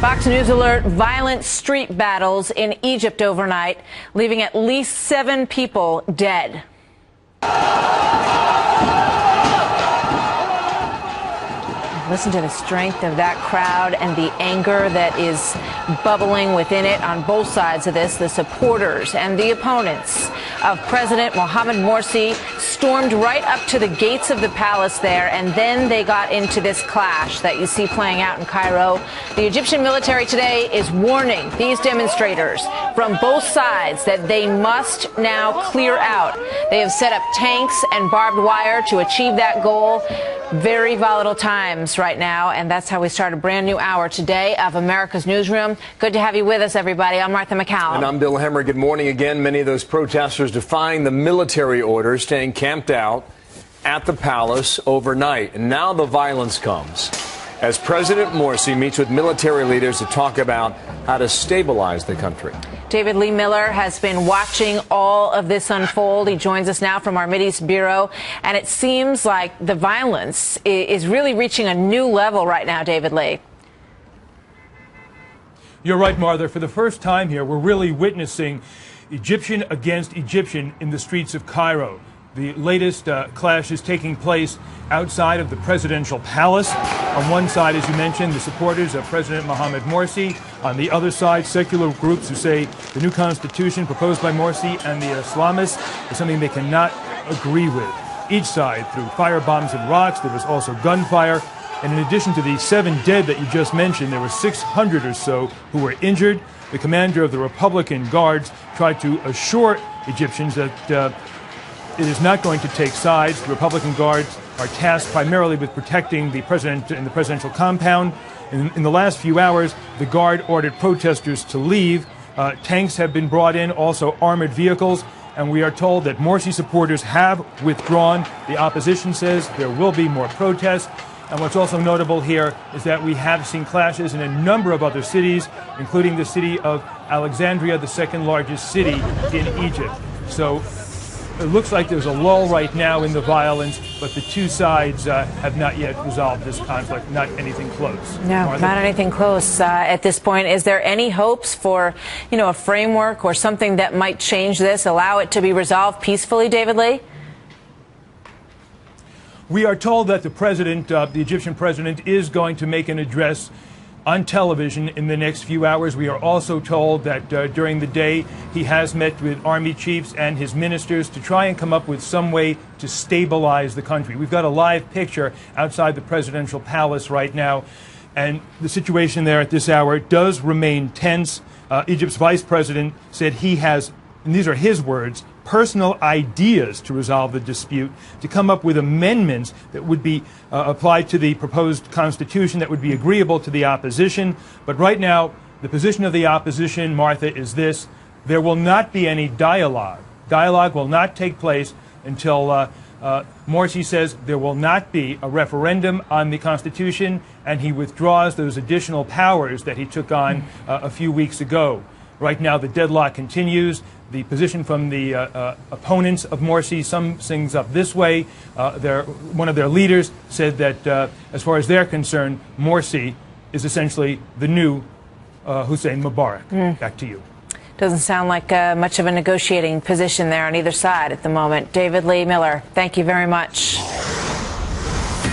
Fox News alert, violent street battles in Egypt overnight, leaving at least 7 people dead. Listen to the strength of that crowd and the anger that is bubbling within it on both sides of this. The supporters and the opponents of President Mohamed Morsi stormed right up to the gates of the palace there, and then they got into this clash that you see playing out in Cairo. The Egyptian military today is warning these demonstrators from both sides that they must now clear out. They have set up tanks and barbed wire to achieve that goal. Very volatile times right now, and that's how we start a brand new hour today of America's Newsroom. Good to have you with us, everybody. I'm Martha McCallum. And I'm Bill Hemmer. Good morning again. Many of those protesters defying the military orders, staying camped out at the palace overnight. And now the violence comes as President Morsi meets with military leaders to talk about how to stabilize the country. David Lee Miller has been watching all of this unfold. He joins us now from our Mideast Bureau. And it seems like the violence is really reaching a new level right now, David Lee. You're right, Martha. For the first time here, we're really witnessing Egyptian against Egyptian in the streets of Cairo. The latest clash is taking place outside of the presidential palace. On one side, as you mentioned, the supporters of President Mohamed Morsi. On the other side, secular groups who say the new constitution proposed by Morsi and the Islamists is something they cannot agree with. Each side threw fire bombs and rocks. There was also gunfire. And in addition to the 7 dead that you just mentioned, there were 600 or so who were injured. The commander of the Republican Guards tried to assure Egyptians that it is not going to take sides. The Republican Guards are tasked primarily with protecting the president in the presidential compound. In the last few hours, the Guard ordered protesters to leave. Tanks have been brought in, also armored vehicles. And we are told that Morsi supporters have withdrawn. The opposition says there will be more protests. And what's also notable here is that we have seen clashes in a number of other cities, including the city of Alexandria, the second largest city in Egypt. So it looks like there's a lull right now in the violence, but the two sides have not yet resolved this conflict, not anything close. No, Martha? Not anything close at this point. Is there any hopes for, a framework or something that might change this, allow it to be resolved peacefully, David Lee? We are told that the president, the Egyptian president, is going to make an address on television in the next few hours. We are also told that during the day he has met with army chiefs and his ministers to try and come up with some way to stabilize the country. We've got a live picture outside the presidential palace right now, and the situation there at this hour does remain tense. Egypt's vice president said he has, and these are his words, personal ideas to resolve the dispute, to come up with amendments that would be applied to the proposed constitution that would be agreeable to the opposition. But right now, the position of the opposition, Martha, is this: there will not be any dialogue. Dialogue will not take place until Morsi says there will not be a referendum on the constitution, and he withdraws those additional powers that he took on a few weeks ago. Right now, the deadlock continues. The position from the opponents of Morsi sums things up this way. One of their leaders said that, as far as they're concerned, Morsi is essentially the new Hosni Mubarak. Back to you. Doesn't sound like much of a negotiating position there on either side at the moment. David Lee Miller, thank you very much.